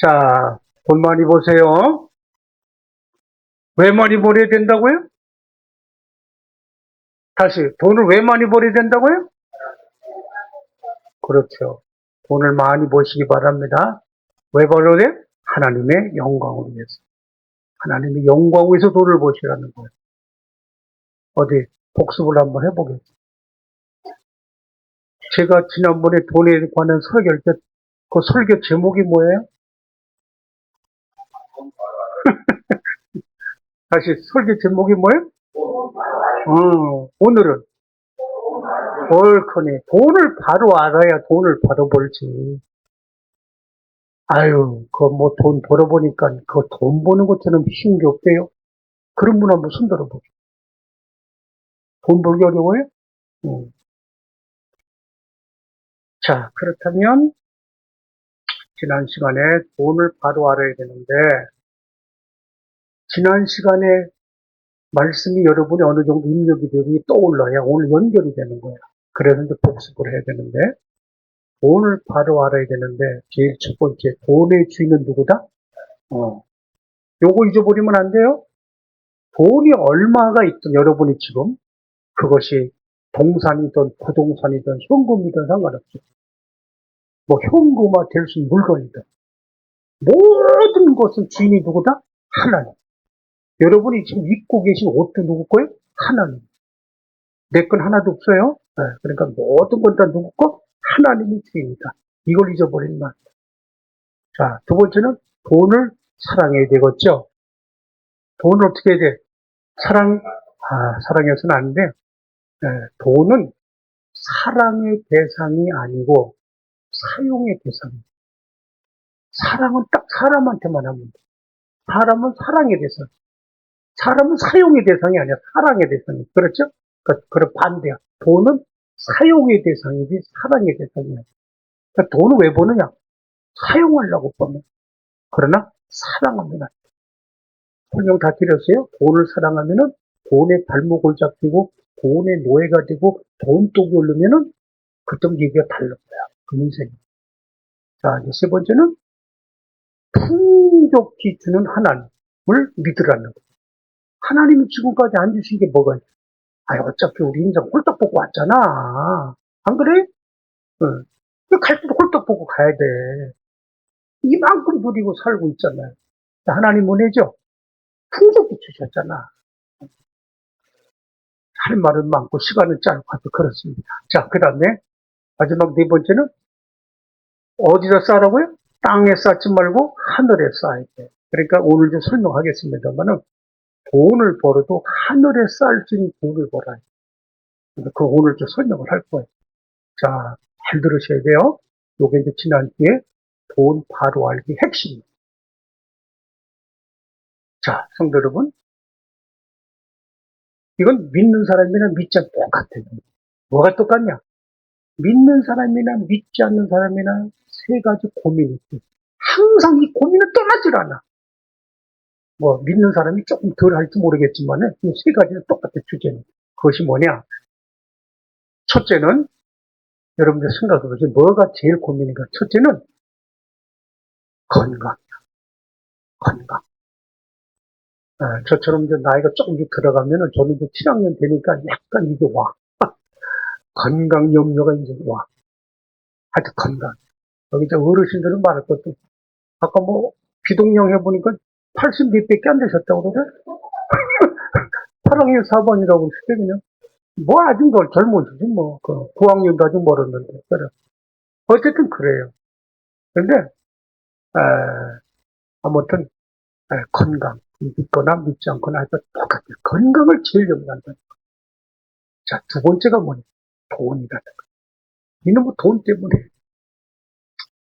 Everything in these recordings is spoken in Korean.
자, 돈 많이 버세요. 왜 많이 벌어야 된다고요? 다시, 돈을 왜 많이 벌어야 된다고요? 그렇죠. 돈을 많이 버시기 바랍니다. 왜 벌어야 돼? 하나님의 영광을 위해서. 하나님의 영광을 위해서 돈을 버시라는 거예요. 어디, 복습을 한번 해보겠습니다. 제가 지난번에 돈에 관한 설교할 때, 그 설교 제목이 뭐예요? 다시, 설교 제목이 뭐예요? 오늘은, 옳거니, 돈을 바로 알아야 돈을 바로 벌지. 아유, 돈 벌어보니까, 돈 버는 것처럼 쉬운 게 없대요. 그런 분 한번 손 들어보죠. 돈 벌기 어려워요? 자, 그렇다면, 지난 시간에 돈을 바로 알아야 되는데, 지난 시간에 말씀이 여러분이 어느 정도 입력이 되고 떠올라야 오늘 연결이 되는 거야. 그래서 이제 복습을 해야 되는데, 돈을 바로 알아야 되는데, 제일 첫 번째, 돈의 주인은 누구다? 요거 잊어버리면 안 돼요? 돈이 얼마가 있든 여러분이 지금, 그것이 동산이든 부동산이든 현금이든 상관없죠. 뭐 현금화 될 수 있는 물건이든 모든 것은 주인이 누구다? 하나님. 여러분이 지금 입고 계신 옷도 누구 거예요? 하나님. 내 건 하나도 없어요. 네, 그러니까 모든 건 다 누구 거? 하나님이 주인이다. 이걸 잊어버리는 말. 자, 두 번째는 돈을 사랑해야 되겠죠. 돈을 어떻게 해야 돼? 사랑해서는 안 돼. 네, 돈은 사랑의 대상이 아니고 사용의 대상이에요. 사랑은 딱 사람한테만 하면 돼. 사람은 사랑의 대상. 사람은 사용의 대상이 아니야. 사랑의 대상이. 그렇죠? 그런 반대야. 돈은 사용의 대상이지 사랑의 대상이야. 그러니까 돈을 왜 버느냐? 사용하려고 버는. 그러나 사랑하면 안 돼. 설명 다 드렸어요. 돈을 사랑하면은 돈의 발목을 잡히고 돈의 노예가 되고 돈독이 오르면은 그때 얘기가 달라요. 그 인생이. 자, 이제 세 번째는 풍족히 주는 하나님을 믿으라는 거예요. 하나님이 지금까지 안 주신 게 뭐가 있어? 어차피 우리 인생 홀딱 보고 왔잖아. 안 그래? 응. 갈 때도 홀딱 보고 가야 돼. 이만큼 누리고 살고 있잖아요. 하나님 은혜죠? 풍족히 주셨잖아. 할 말은 많고 시간은 짧고 그렇습니다. 자, 그 다음에 마지막 네 번째는 어디다 쌓으라고요? 땅에 쌓지 말고 하늘에 쌓아야 돼. 그러니까 오늘 좀 설명하겠습니다만은 돈을 벌어도 하늘에 쌓을 수 있는 돈을 벌어야 돼. 그 오늘 좀 설명을 할 거예요. 자, 잘 들으셔야 돼요. 요게 이제 지난 뒤에 돈 바로 알기 핵심입니다. 자, 성도 여러분. 이건 믿는 사람이나 믿지 않는 똑같아요. 뭐가 똑같냐? 믿는 사람이나 믿지 않는 사람이나 세 가지 고민이 있어요. 항상 이 고민은 떠나질 않아. 뭐, 믿는 사람이 조금 덜 할지 모르겠지만, 이 세 가지는 똑같아, 주제는. 그것이 뭐냐? 첫째는, 여러분들 생각해보세요. 뭐가 제일 고민인가? 첫째는, 건강. 건강. 저처럼 이제 나이가 조금 들어가면은, 저는 이제 7학년 되니까 약간 이게 와. 건강 염려가 이제 와. 하여튼 건강. 여기 이제 어르신들은 말할 것도, 아까 뭐, 비동령 해보니까 80 몇밖에 안 되셨다고 그러죠? 8학년 4반이라고 그러시대, 그냥. 뭐, 아직 널 젊으시지, 뭐. 9학년도 아직 멀었는데. 그래. 어쨌든 그래요. 근데, 아무튼, 건강. 믿거나 믿지 않거나 하여튼 똑같아요. 건강을 제일 염려한다. 자, 두 번째가 뭐냐? 돈이라는 거. 이놈의 돈 때문에.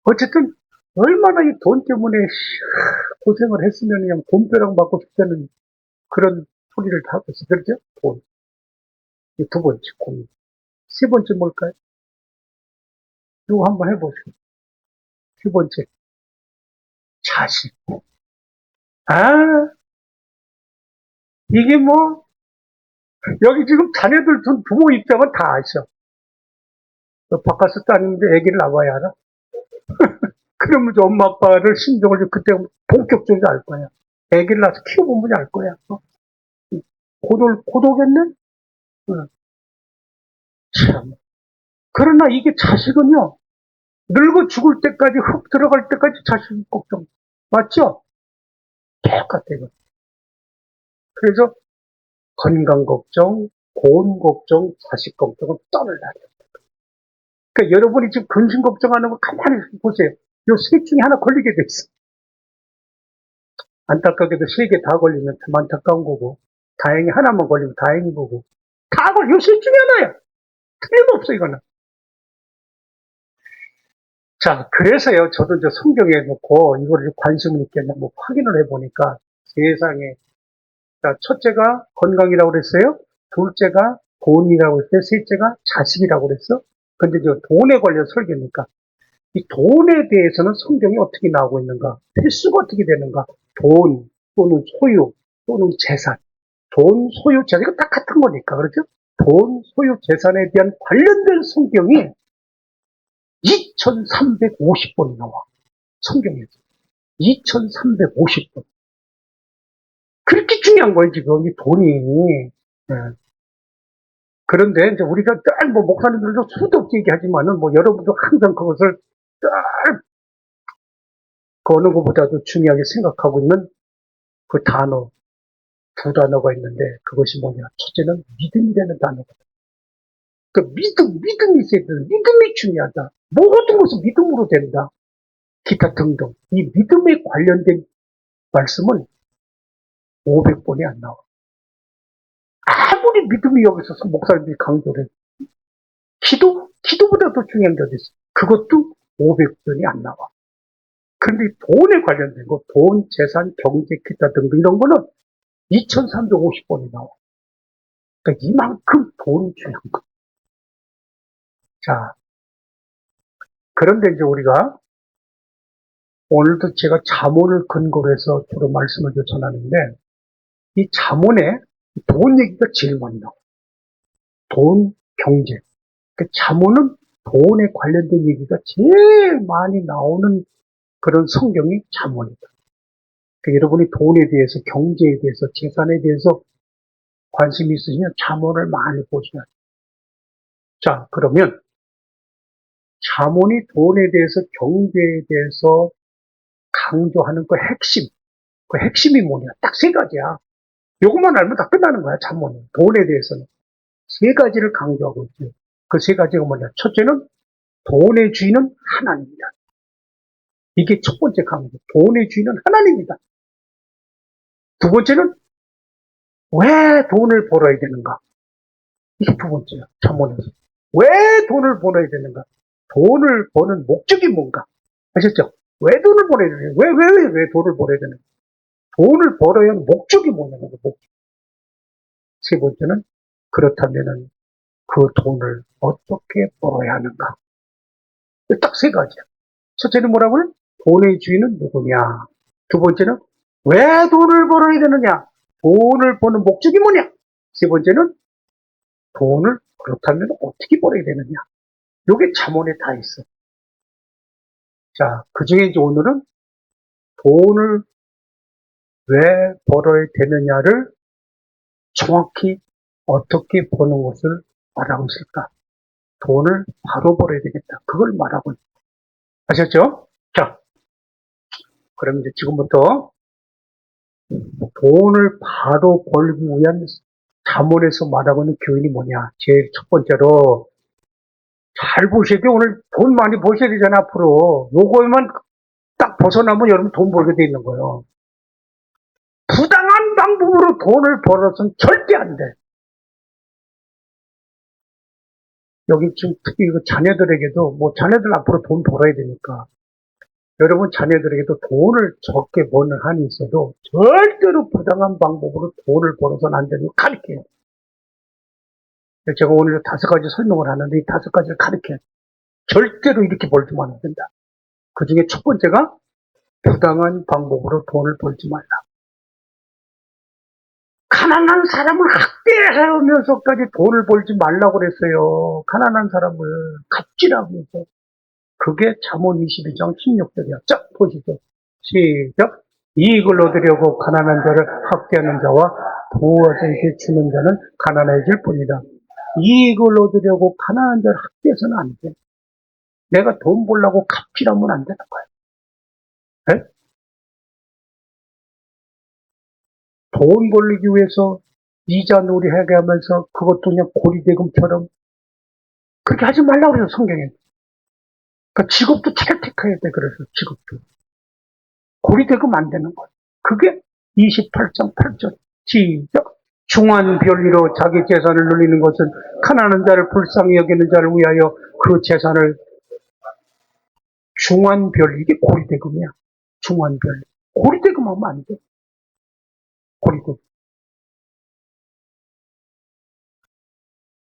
어쨌든, 얼마나 이 돈 때문에 고생을 했으면 그냥 돈벼락 맞고 싶다는 그런 소리를 다 하고 있어. 그렇죠? 돈. 이 두 번째 고민. 세 번째 뭘까요? 이거 한번 해보세요. 세 번째. 자식. 아, 이게 뭐, 여기 지금 자녀들 둔 부모 입장은 다 아셔. 바깥에서 따는데 애기를 낳아야 하나? 그러면 엄마 아빠를 심정을 그때 본격적으로 알 거야. 애기를 낳아서 키워보면 알 거야. 고독했네? 응. 참. 그러나 이게 자식은요, 늙어 죽을 때까지 흙 들어갈 때까지 자식 걱정. 맞죠? 똑같아요. 그래서 건강 걱정, 돈 걱정, 자식 걱정은 떠날라. 그러니까 여러분이 지금 근심 걱정하는 거 가만히 보세요. 요 셋 중에 하나 걸리게 돼 있어. 안타깝게도 세 개 다 걸리면 참 안타까운 거고, 다행히 하나만 걸리면 다행인 거고, 다 걸려. 요 셋 중에 하나야. 틀림없어, 이거는. 자, 그래서요, 저도 이제 성경에 놓고 이거를 관심을 있게 뭐 확인을 해보니까 세상에, 자, 첫째가 건강이라고 그랬어요. 둘째가 돈이라고 그랬어요. 셋째가 자식이라고 그랬어. 근데 저 돈에 관련 설교니까 이 돈에 대해서는 성경이 어떻게 나오고 있는가? 필수가 어떻게 되는가? 돈 또는 소유 또는 재산. 돈, 소유, 재산. 이거 딱 같은 거니까. 그렇죠? 돈, 소유, 재산에 대한 관련된 성경이 2350번이 나와. 성경에서. 2350번. 그렇게 중요한 거예요, 지금. 이 돈이. 네. 그런데 이제 우리가 늘 뭐 목사님들도 수도 없이 얘기하지만은 뭐 여러분도 항상 그것을 늘 그 어느 것보다도 중요하게 생각하고 있는 그 단어, 두 단어가 있는데 그것이 뭐냐. 첫째는 믿음이라는 단어다. 그 믿음이 있어야 돼. 믿음이 중요하다. 모든 것은 믿음으로 된다. 기타 등등. 이 믿음에 관련된 말씀은 500번이 안 나와. 아무리 믿음이 여기서 목사님들이 강조를 해. 기도보다 더 중요한 게 어디 있어. 그것도 500번이 안 나와. 그런데 돈에 관련된 거, 돈, 재산, 경제, 기타 등등 이런 거는 2350번이 나와. 그러니까 이만큼 돈이 중요한 거. 자, 그런데 이제 우리가 오늘도 제가 잠언을 근거로 해서 주로 말씀을 전하는데 이 잠언에 돈 얘기가 제일 많이 나와. 돈, 경제. 그 잠언은 돈에 관련된 얘기가 제일 많이 나오는 그런 성경이 잠언이다. 그러니까 여러분이 돈에 대해서, 경제에 대해서, 재산에 대해서 관심이 있으시면 잠언을 많이 보셔야 돼요. 자, 그러면 잠언이 돈에 대해서, 경제에 대해서 강조하는 그 핵심이 뭐냐? 딱 세 가지야. 요것만 알면 다 끝나는 거야, 잠언은. 돈에 대해서는. 세 가지를 강조하고 있죠. 그 세 가지가 뭐냐? 첫째는 돈의 주인은 하나님이다. 이게 첫 번째 강조. 돈의 주인은 하나님이다. 두 번째는 왜 돈을 벌어야 되는가? 이게 두 번째야, 잠언에서. 왜 돈을 벌어야 되는가? 돈을 버는 목적이 뭔가? 아셨죠? 왜 돈을 벌어야 되는가? 왜 돈을 벌어야 되는가? 돈을 벌어야 하는 목적이 뭐냐는 거, 목적. 세 번째는 그렇다면은 그 돈을 어떻게 벌어야 하는가? 딱 세 가지야. 첫째는 뭐라고요? 돈의 주인은 누구냐? 두 번째는 왜 돈을 벌어야 되느냐? 돈을 버는 목적이 뭐냐? 세 번째는 돈을 그렇다면 어떻게 벌어야 되느냐? 요게 잠언에 다 있어. 자, 그 중에 이제 오늘은 돈을 왜 벌어야 되느냐를 정확히 어떻게 버는 것을 말하고 있을까? 돈을 바로 벌어야 되겠다. 그걸 말하고 있다. 아셨죠? 자, 그럼 이제 지금부터 돈을 바로 벌기 위한 잠언에서 말하고 있는 교훈이 뭐냐? 제일 첫 번째로 잘 보셔야 돼. 오늘 돈 많이 버셔야 되잖아, 앞으로. 요거에만 딱 벗어나면 여러분 돈 벌게 돼 있는 거예요. 부당한 방법으로 돈을 벌어서는 절대 안 돼. 여기 지금 특히 자녀들에게도, 뭐 자녀들 앞으로 돈 벌어야 되니까. 여러분 자녀들에게도 돈을 적게 버는 한이 있어도 절대로 부당한 방법으로 돈을 벌어서는 안 되는 거 가르쳐요. 제가 오늘 5가지 설명을 하는데 이 5가지를 가르쳐요. 절대로 이렇게 벌지만 안 된다. 그 중에 첫 번째가 부당한 방법으로 돈을 벌지 말라. 가난한 사람을 학대하면서까지 돈을 벌지 말라고 그랬어요. 가난한 사람을 갑질하고 해서. 그게 잠언 21장 16절이야. 자, 보시죠. 시작. 이익을 얻으려고 가난한 자를 학대하는 자와 부자에게 주는 자는 가난해질 뿐이다. 이익을 얻으려고 가난한 자를 학대해서는 안 돼. 내가 돈 벌려고 갑질하면 안 되는 거야. 네? 돈 벌기 위해서 이자 놀이하게 하면서 그것도 그냥 고리대금처럼 그렇게 하지 말라고 그래요, 성경에. 그러니까 직업도 채택해야 돼, 그래서 직업도. 고리대금 안 되는 거야. 그게 28장 8절. 시작. 중한 별리로 자기 재산을 누리는 것은 가난한 자를 불쌍히 여기는 자를 위하여 그 재산을 중한 별, 이게 고리대금이야. 중한 별. 고리대금 하면 안 돼. 고리대금.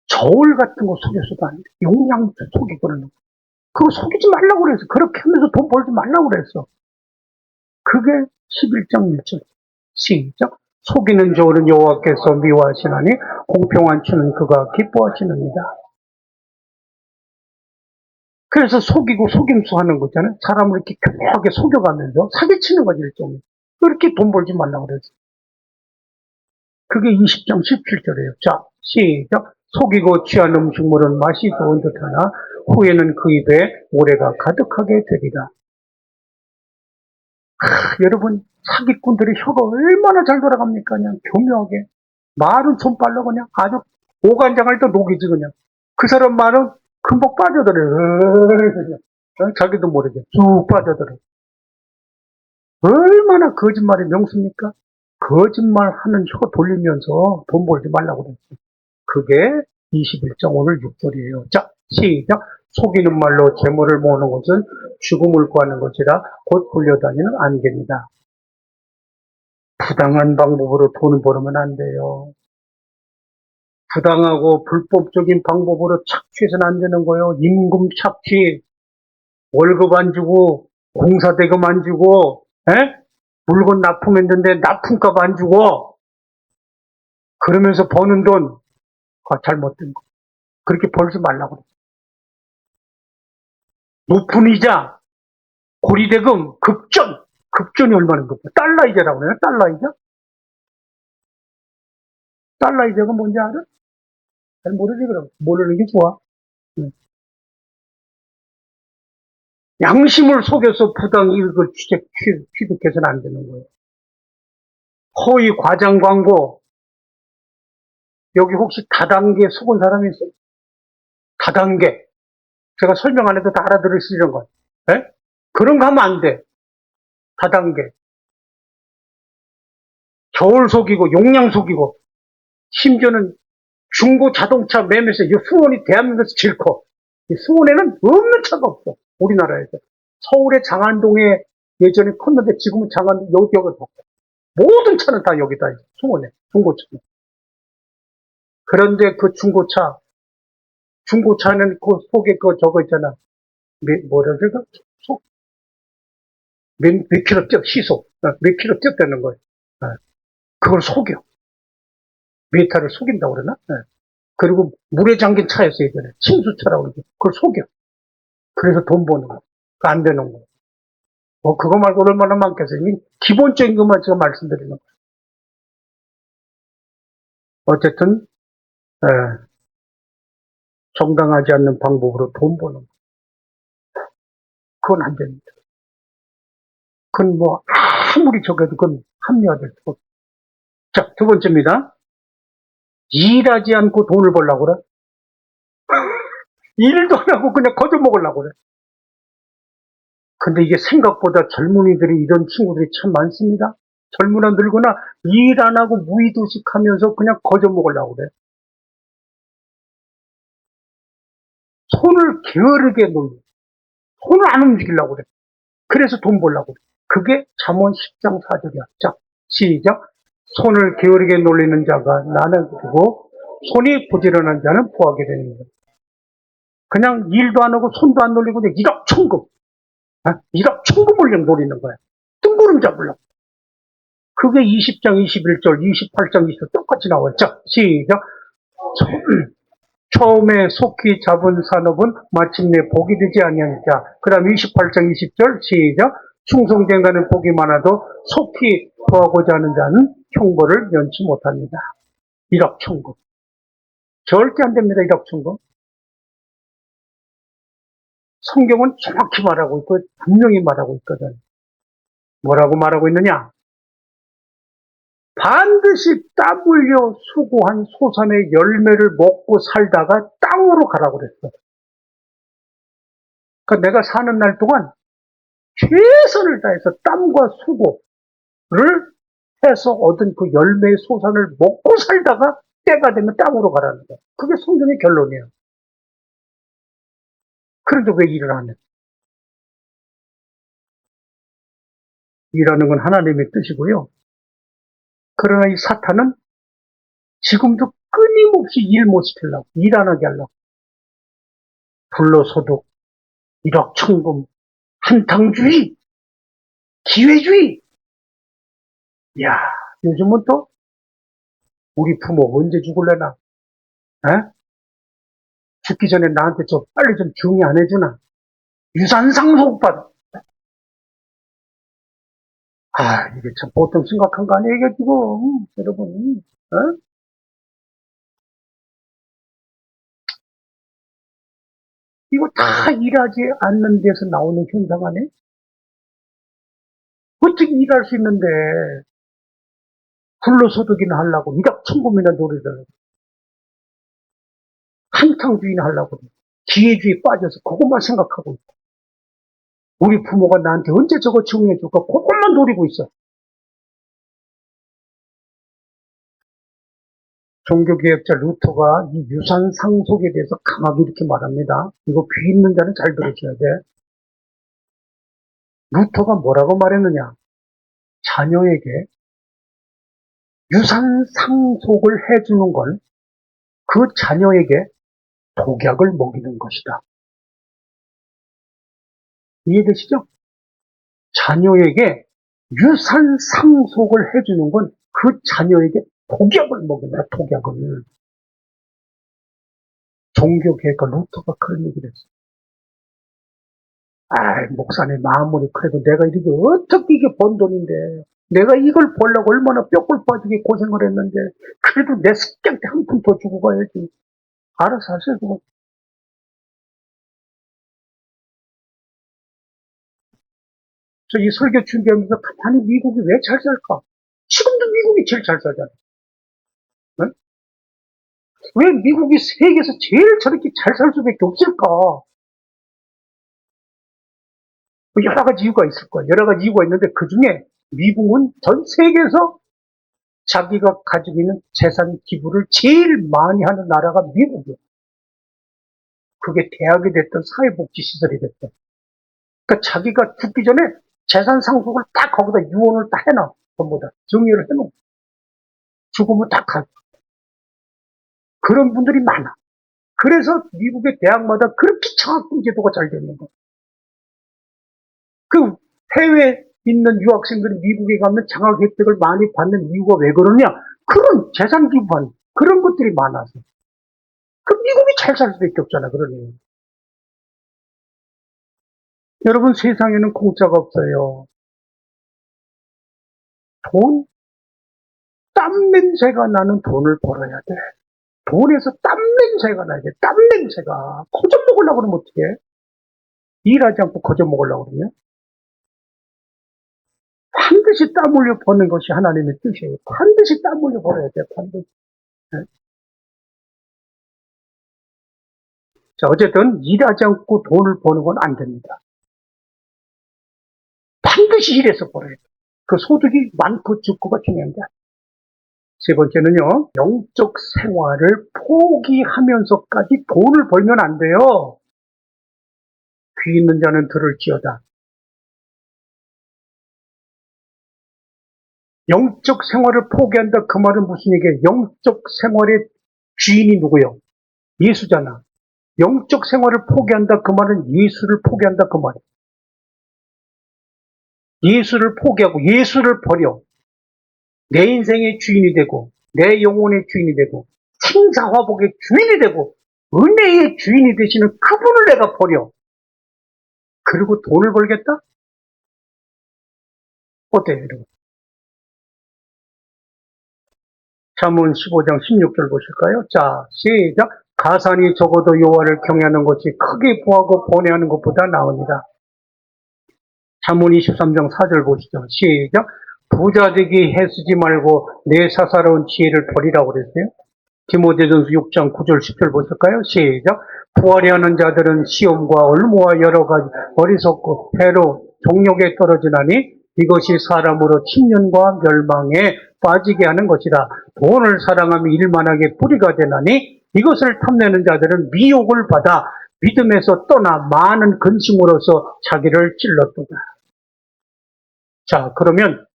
저울 같은 거 속여서도 안 돼. 용량부터 속이고 그러는 거. 그거 속이지 말라고 그랬어. 그렇게 하면서 돈 벌지 말라고 그랬어. 그게 11장 1절. 시작. 속이는 저울은 여호와께서 미워하시나니 공평한 추는 그가 기뻐하시느니라. 그래서 속이고 속임수 하는 거잖아요. 사람을 이렇게 교묘하게 속여가면서 사기치는 거지, 일종의. 그렇게 돈 벌지 말라고 그랬어. 그게 20장 17절이에요. 자, 시작. 속이고 취한 음식물은 맛이 좋은 듯 하나 후에는 그 입에 모래가 가득하게 되리라. 여러분, 사기꾼들이 혀가 얼마나 잘 돌아갑니까? 그냥 교묘하게. 말은 손빨로 그냥 아주 오간장을 또 녹이지, 그냥. 그 사람 말은 금방 빠져들어요. 자기도 모르게 쭉 빠져들어요. 얼마나 거짓말이 명수입니까? 거짓말 하는 혀 돌리면서 돈 벌지 말라고 그랬어요. 그게 21장 오늘 6절이에요. 자, 시작. 속이는 말로 재물을 모으는 것은 죽음을 구하는 것이라 곧 굴려다니는 안개입니다. 부당한 방법으로 돈을 벌으면 안 돼요. 부당하고 불법적인 방법으로 착취해서는 안 되는 거예요. 임금 착취, 월급 안 주고, 공사대금 안 주고, 물건 납품했는데 납품값 안 주고, 그러면서 버는 돈, 잘못된 거. 그렇게 벌지 말라고 그래. 높은 이자, 고리대금, 급전이 얼마나 급해? 달러 이자라고 그래요? 달러 이자? 달러 이자가 뭔지 알아? 잘 모르지, 그럼. 모르는 게 좋아. 양심을 속여서 부당 이익을 취득해서는 안 되는 거예요. 허위 과장 광고, 여기 혹시 다단계 속은 사람이 있어요? 다단계. 제가 설명 안 해도 다 알아들을 수 있는 거. 예? 그런 거 하면 안 돼. 다단계. 저울 속이고, 용량 속이고, 심지어는 중고 자동차 매매에서 이 수원이 대한민국에서 제일 커. 이 수원에는 없는 차가 없어. 우리나라에서. 서울의 장안동에 예전에 컸는데 지금은 장안동 여기가 더 커. 모든 차는 다 여기다 있어. 수원에. 중고차는. 그런데 그 중고차는 그 속에 저거 있잖아. 뭐라 그래? 몇 킬로 뛰어, 시속. 몇 킬로 뛰었다는 거예요. 그걸 속여. 메타를 속인다고 그러나? 그리고 물에 잠긴 차였어요, 예전에. 침수차라고 그러죠. 그걸 속여. 그래서 돈 버는 거. 그거 안 되는 거. 그거 말고 얼마나 많겠어요. 기본적인 것만 제가 말씀드리는 거예요. 어쨌든, 정당하지 않는 방법으로 돈 버는 거. 그건 안 됩니다. 그건 아무리 적어도 그건 합리화될 수가 없어요. 자, 두 번째입니다. 일하지 않고 돈을 벌려고 그래? 일도 안 하고 그냥 거저 먹으려고 그래. 근데 이게 생각보다 젊은이들이 이런 친구들이 참 많습니다. 젊으나 늙으나 일 안 하고 무의도식 하면서 그냥 거저 먹으려고 그래. 손을 게으르게 놀려. 손을 안 움직이려고 그래. 그래서 돈 벌려고 그래. 그게 잠언 10장 4절이야. 자, 시작. 손을 게으르게 놀리는 자가 나는 그리고 손이 부지런한 자는 부하게 되는 거야. 그냥 일도 안 하고 손도 안 놀리고 그냥 일확천금. 일확천금을 그냥 노리는 거야. 뜬구름 잡으려고. 그게 20장 21절, 28장 20절 똑같이 나와요. 자, 시작. 처음에 속히 잡은 산업은 마침내 복이 되지 아니하니까. 그 다음 28장 20절 시작. 충성된 자는 복이 많아도 속히 구하고자 하는 자는 형벌을 면치 못합니다. 일확천금. 절대 안 됩니다. 일확천금. 성경은 정확히 말하고 있고 분명히 말하고 있거든. 뭐라고 말하고 있느냐? 반드시 땀 흘려 수고한 소산의 열매를 먹고 살다가 땅으로 가라고 그랬어. 그러니까 내가 사는 날 동안 최선을 다해서 땀과 수고를 해서 얻은 그 열매의 소산을 먹고 살다가 때가 되면 땅으로 가라는 거야. 그게 성경의 결론이야. 그런데 왜 일을 안 해? 일하는 건 하나님의 뜻이고요. 그러나 이 사탄은 지금도 끊임없이 일 못 시키려고, 일 안 하게 하려고. 불로소득, 일확천금, 한탕주의, 기회주의. 야, 요즘은 또 우리 부모 언제 죽을래나? 에? 죽기 전에 나한테 좀 빨리 좀 정리 안 해주나? 유산상속받아. 아, 이게 참 보통 심각한 거 아니에요, 이게 지금, 여러분. 어? 이거 다 일하지 않는 데서 나오는 현상 아니에요? 어떻게 일할 수 있는데, 불로소득이나 하려고, 일확천금이나 노리를, 한탕주의나 하려고, 기회주의에 빠져서 그것만 생각하고 있고, 우리 부모가 나한테 언제 저거 정리해줄까, 그것만 노리고 있어. 종교개혁자 루터가 이 유산 상속에 대해서 강하게 이렇게 말합니다. 이거 귀 있는 자는 잘 들으셔야 돼. 루터가 뭐라고 말했느냐? 자녀에게 유산 상속을 해주는 건 그 자녀에게 독약을 먹이는 것이다. 이해되시죠? 자녀에게 유산 상속을 해주는 건 그 자녀에게 독약을 먹인다, 독약을. 종교개혁가 루터가 그런 얘기를 했어요. 아, 목사님 마음으로 그래도 내가 이게 어떻게 이게 번 돈인데 내가 이걸 벌려고 얼마나 뼈골 빠지게 고생을 했는데 그래도 내 새끼한테 한 푼 더 주고 가야지. 알아서 하세요. 그거. 저 이 설교 준비하면서 가만히 미국이 왜 잘 살까? 지금도 미국이 제일 잘 살잖아. 네? 왜 미국이 세계에서 제일 저렇게 잘 살 수밖에 없을까? 여러 가지 이유가 있을 거야. 여러 가지 이유가 있는데 그 중에 미국은 전 세계에서 자기가 가지고 있는 재산 기부를 제일 많이 하는 나라가 미국이에요. 그게 대학이 됐든 사회복지시설이 됐든. 그러니까 자기가 죽기 전에 재산 상속을 다 거기다 유언을 다 해놔. 전부 다. 정리를 해놓고. 죽으면 다 가. 그런 분들이 많아. 그래서 미국의 대학마다 그렇게 장학금 제도가 잘 되는 거야. 그 해외에 있는 유학생들이 미국에 가면 장학 혜택을 많이 받는 이유가 왜 그러냐? 그런 재산 기부한 그런 것들이 많아서. 그 미국이 잘 살 수밖에 없잖아, 그러니. 여러분, 세상에는 공짜가 없어요. 돈, 땀 냄새가 나는 돈을 벌어야 돼. 돈에서 땀 냄새가 나야 돼. 땀 냄새가. 거저 먹으려고 그러면 어떡해? 일하지 않고 거저 먹으려고 그러면? 반드시 땀 흘려 버는 것이 하나님의 뜻이에요. 반드시 땀 흘려 벌어야 돼, 반드시. 네? 자, 어쨌든 일하지 않고 돈을 버는 건 안 됩니다. 반드시 일해서 벌어야 돼. 그 소득이 많고 적고가 중요한 게 아니에요. 세 번째는요, 영적 생활을 포기하면서까지 돈을 벌면 안 돼요. 귀 있는 자는 들을지어다. 영적 생활을 포기한다. 그 말은 무슨 얘기예요? 영적 생활의 주인이 누구예요? 예수잖아. 영적 생활을 포기한다. 그 말은 예수를 포기한다. 그 말이에요. 예수를 포기하고 예수를 버려. 내 인생의 주인이 되고 내 영혼의 주인이 되고 생사화복의 주인이 되고 은혜의 주인이 되시는 그분을 내가 버려. 그리고 돈을 벌겠다? 어때요, 여러분? 잠언 15장 16절 보실까요? 자, 시작. 가산이 적어도 여호와를 경외하는 것이 크게 구하고 번뇌하는 것보다 나으니라. 잠언 23장 4절 보시죠. 시작. 부자 되기 애쓰지 말고 내 사사로운 지혜를 버리라고 그랬어요. 디모데전서 6장 9절 10절 보실까요? 시작. 부하려 하는 자들은 시험과 얼무와 여러 가지 어리석고 해로 종력에 떨어지나니 이것이 사람으로 침륜과 멸망에 빠지게 하는 것이라. 돈을 사랑하며 일만하게 뿌리가 되나니 이것을 탐내는 자들은 미혹을 받아 믿음에서 떠나 많은 근심으로서 자기를 찔렀도다. 자, 그러면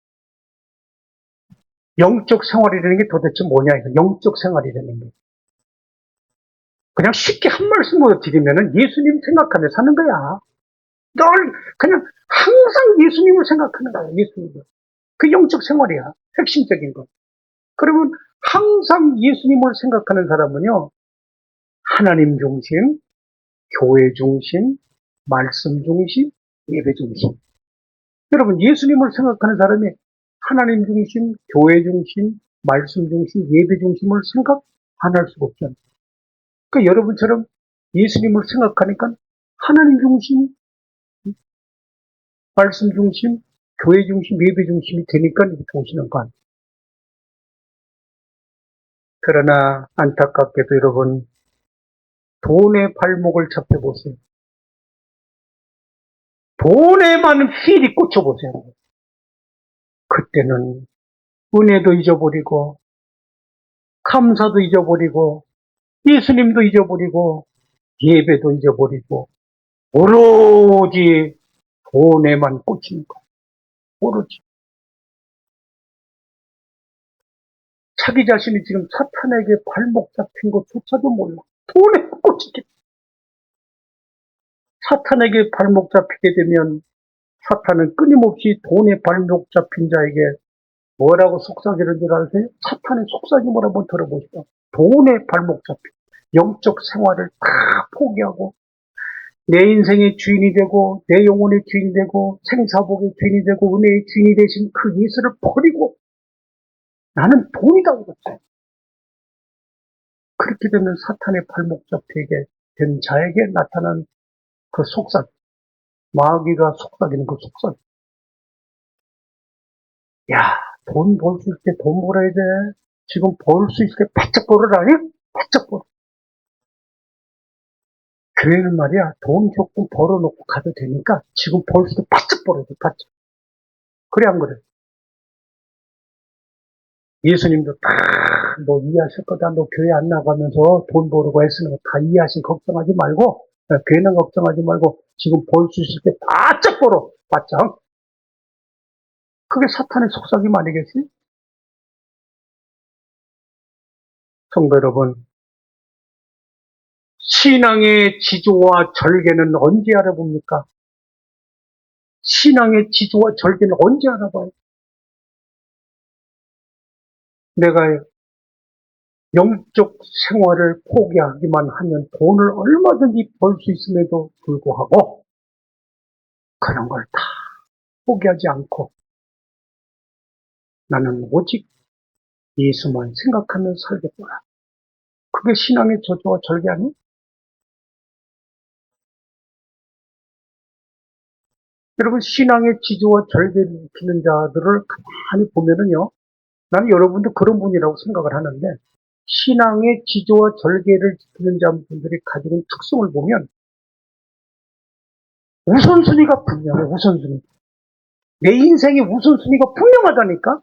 영적 생활이라는 게 도대체 뭐냐? 영적 생활이라는 게. 그냥 쉽게 한 말씀으로 드리면은 예수님 생각하며 사는 거야. 늘 그냥 항상 예수님을 생각하는 거야. 예수님을. 그 영적 생활이야. 핵심적인 거. 그러면 항상 예수님을 생각하는 사람은요. 하나님 중심, 교회 중심, 말씀 중심, 예배 중심. 여러분 예수님을 생각하는 사람이 하나님 중심, 교회 중심, 말씀 중심, 예배 중심을 생각 안 할 수가 없잖아요. 그러니까 여러분처럼 예수님을 생각하니까 하나님 중심, 말씀 중심, 교회 중심, 예배 중심이 되니까 이렇게 오시는 거 아니에요. 그러나 안타깝게도 여러분 돈의 발목을 잡혀보세요. 돈에만 휠이 꽂혀보세요. 그때는 은혜도 잊어버리고 감사도 잊어버리고 예수님도 잊어버리고 예배도 잊어버리고 오로지 돈에만 꽂히는 거예요. 오로지. 자기 자신이 지금 사탄에게 발목 잡힌 것조차도 몰라. 돈에 꽂히게. 사탄에게 발목 잡히게 되면 사탄은 끊임없이 돈에 발목 잡힌 자에게 뭐라고 속삭이는 줄 아세요? 사탄의 속삭임을 한번 들어보시죠. 돈에 발목 잡힌 영적 생활을 다 포기하고 내 인생의 주인이 되고 내 영혼의 주인이 되고 생사복의 주인이 되고 은혜의 주인이 되신 그 예수를 버리고 나는 돈이다 그랬어요. 그렇게 되면 사탄의 발목 잡히게 된 자에게 나타난 그 속삭임, 마귀가 속삭이는 그 속삭임. 야, 돈 벌 수 있을 때 돈 벌어야 돼. 지금 벌 수 있을 때 바짝 벌어라. 바짝 벌어. 교회는 말이야, 돈 조금 벌어놓고 가도 되니까 지금 벌 수 있을 때 바짝 벌어야 돼, 바짝. 그래, 안 그래? 예수님도 다 너 이해하실 거다. 너 교회 안 나가면서 돈 벌고 애쓰는 거 다 이해하시 걱정하지 말고, 교회는 걱정하지 말고 지금 벌 수 있을 때 바짝 벌어. 바짝. 그게 사탄의 속삭임 아니겠지? 성도 여러분, 신앙의 지조와 절개는 언제 알아봅니까? 신앙의 지조와 절개는 언제 알아봐요? 내가 영적 생활을 포기하기만 하면 돈을 얼마든지 벌 수 있음에도 불구하고 그런 걸 다 포기하지 않고 나는 오직 예수만 생각하며 살겠구나. 그게 신앙의 저조와 절개 아니에요? 여러분 신앙의 지조와 절개를 지키는 자들을 가만히 보면은요. 나는 여러분도 그런 분이라고 생각을 하는데 신앙의 지조와 절개를 지키는 자분들이 가지고 있는 특성을 보면 우선순위가 분명해. 우선순위. 내 인생의 우선순위가 분명하다니까.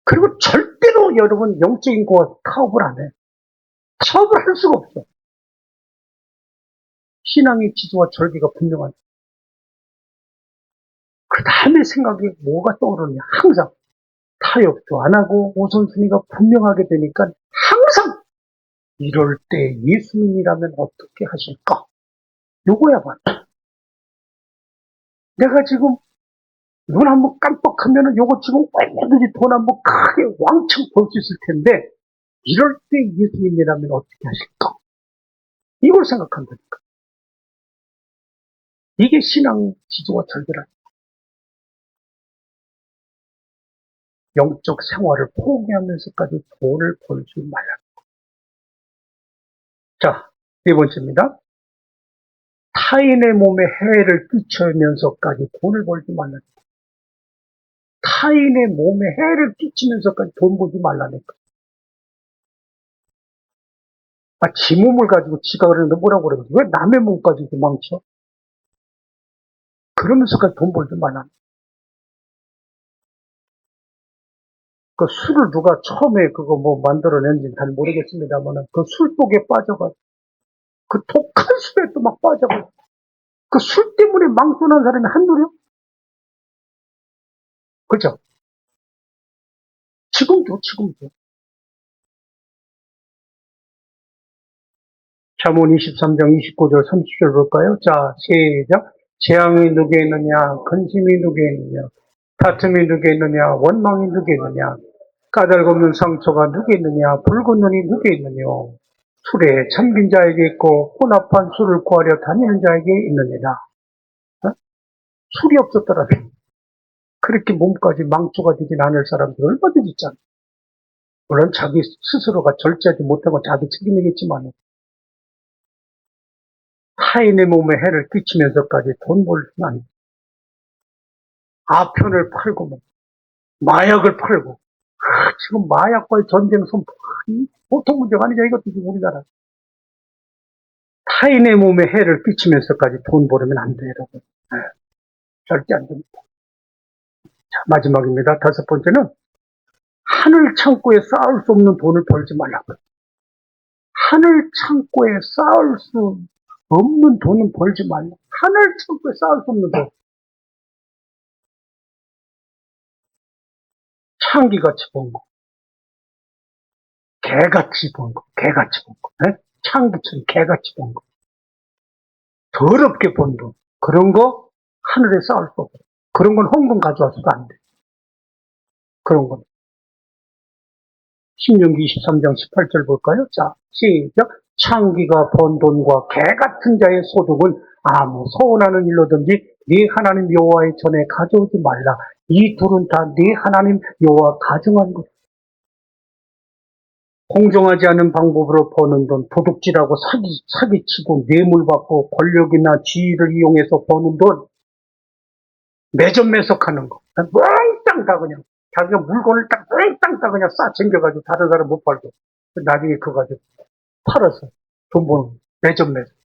그리고 절대로 여러분 영적인 거와 타협을 안 해. 타협을 할 수가 없어. 신앙의 지조와 절개가 분명한. 그 다음에 생각이 뭐가 떠오르냐. 항상 타협도 안 하고 우선순위가 분명하게 되니까 항상 이럴 때 예수님이라면 어떻게 하실까? 요거야 봐. 내가 지금 눈 한번 깜빡하면은 요거 지금 얼마든지 돈 한번 크게 왕창 벌 수 있을 텐데 이럴 때 예수님이라면 어떻게 하실까? 이걸 생각한다니까. 이게 신앙 지도와 절개라. 영적 생활을 포기하면서까지 돈을 벌지 말라. 자, 네 번째입니다. 타인의 몸에 해를 끼치면서까지 돈을 벌지 말라. 타인의 몸에 해를 끼치면서까지 돈 벌지 말라니까. 지 몸을 가지고 지가 그러는데 뭐라고 그러는데 왜 남의 몸까지 망쳐? 그러면서까지 돈 벌지 말라. 그 술을 누가 처음에 그거 뭐 만들어낸지 잘 모르겠습니다만 그 술독에 빠져가지고 그 독한 술에 또 막 빠져가지고 그 술 때문에 망신한 사람이 한둘이요? 그죠? 지금도. 잠언 23장 29절 30절 볼까요? 자, 시작. 재앙이 누게 있느냐, 근심이 누게 있느냐, 다툼이 누게 있느냐, 원망이 누게 있느냐, 까닭없는 상처가 누게 있느냐, 붉은 눈이 누게 있느냐, 술에 잠긴 자에게 있고 혼합한 술을 구하려 다니는 자에게 있느니라. 어? 술이 없었더라면 그렇게 몸까지 망조가 되진 않을 사람들 얼마든지 있잖아. 물론 자기 스스로가 절제하지 못한 건 자기 책임이겠지만 타인의 몸에 해를 끼치면서까지 돈 벌면 안 돼. 아편을 팔고 뭐 마약을 팔고 지금 마약과의 전쟁 보통 문제가 아니죠. 이것도 지금 우리나라 타인의 몸에 해를 끼치면서까지 돈 벌으면 안 돼요, 여러분. 네, 절대 안 됩니다. 자, 마지막입니다. 다섯 번째는 하늘 창고에 쌓을 수 없는 돈을 벌지 말라고요. 하늘 창고에 쌓을 수 없는 돈은 벌지 말라. 하늘 창고에 쌓을 수 없는 돈. 창기같이 번 거. 개같이 번 거. 네? 창기처럼 개같이 번 거. 더럽게 번 돈. 그런 거 하늘에 쌓을 수 없어. 그런 건 헌금 가져와서도 안 돼. 그런 건. 신명기 23장 18절 볼까요? 자, 시작. 창기가 번 돈과 개 같은 자의 소득은 아무 서운하는 일로든지 네 하나님 여호와의 전에 가져오지 말라. 이 둘은 다 네 하나님 여호와 가증한 것. 공정하지 않은 방법으로 버는 돈, 도둑질하고 사기치고 뇌물받고 권력이나 지위를 이용해서 버는 돈, 매점매석하는 거, 몽땅 다 그냥 자기가 물건을 딱 몽땅 다 그냥 싸 챙겨가지고 다른 사람 못 팔고 나중에 그거 가지고 팔아서 돈 버는 거, 매점매석.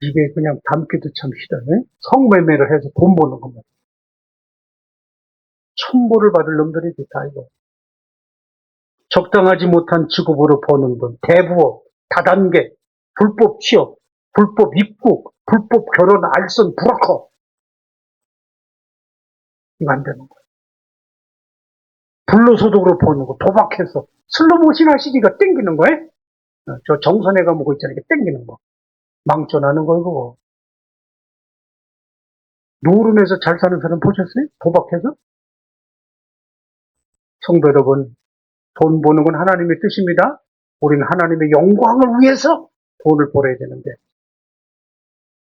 이게 그냥 담기도 참 싫어요. 성매매를 해서 돈 버는 겁니다. 천보를 받을 놈들이지 다 이거. 적당하지 못한 직업으로 버는 돈, 대부업, 다단계, 불법 취업, 불법 입국, 불법 결혼, 알선, 브로커. 이거 안 되는 거예요. 불로소득으로 버는 거, 도박해서 슬로모션 하시기가 땡기는 거예요. 저 정선에 가면 거 있잖아요. 땡기는 거. 망쳐나는 거 이거. 노름에서 잘 사는 사람 보셨어요? 도박해서? 성도 여러분, 돈 버는 건 하나님의 뜻입니다. 우리는 하나님의 영광을 위해서 돈을 벌어야 되는데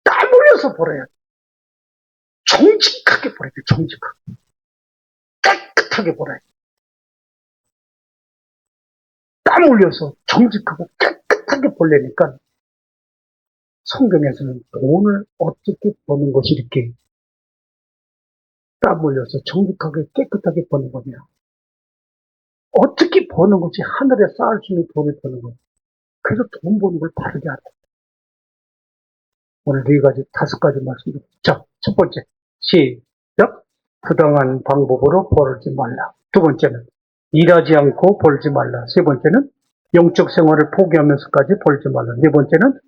땀 흘려서 벌어야 돼. 정직하게 벌어야 돼. 정직하게. 깨끗하게 벌어야 돼. 땀 흘려서 정직하고 깨끗하게 벌려니까 성경에서는 돈을 어떻게 버는 것이 이렇게 땀 흘려서 정직하게 깨끗하게 버는 거냐. 어떻게 버는 것이 하늘에 쌓을 수 있는 돈을 버는 거냐. 그래서 돈 버는 걸 바르게 알아. 오늘 네 가지, 다섯 가지 말씀드립니다. 자, 첫 번째, 시작. 부당한 방법으로 벌지 말라. 두 번째는, 일하지 않고 벌지 말라. 세 번째는, 영적 생활을 포기하면서까지 벌지 말라. 네 번째는,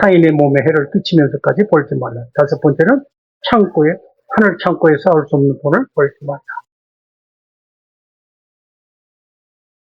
타인의 몸에 해를 끼치면서까지 벌지 말라. 다섯 번째는, 하늘 창고에 쌓을 수 없는 돈을 벌지 말라.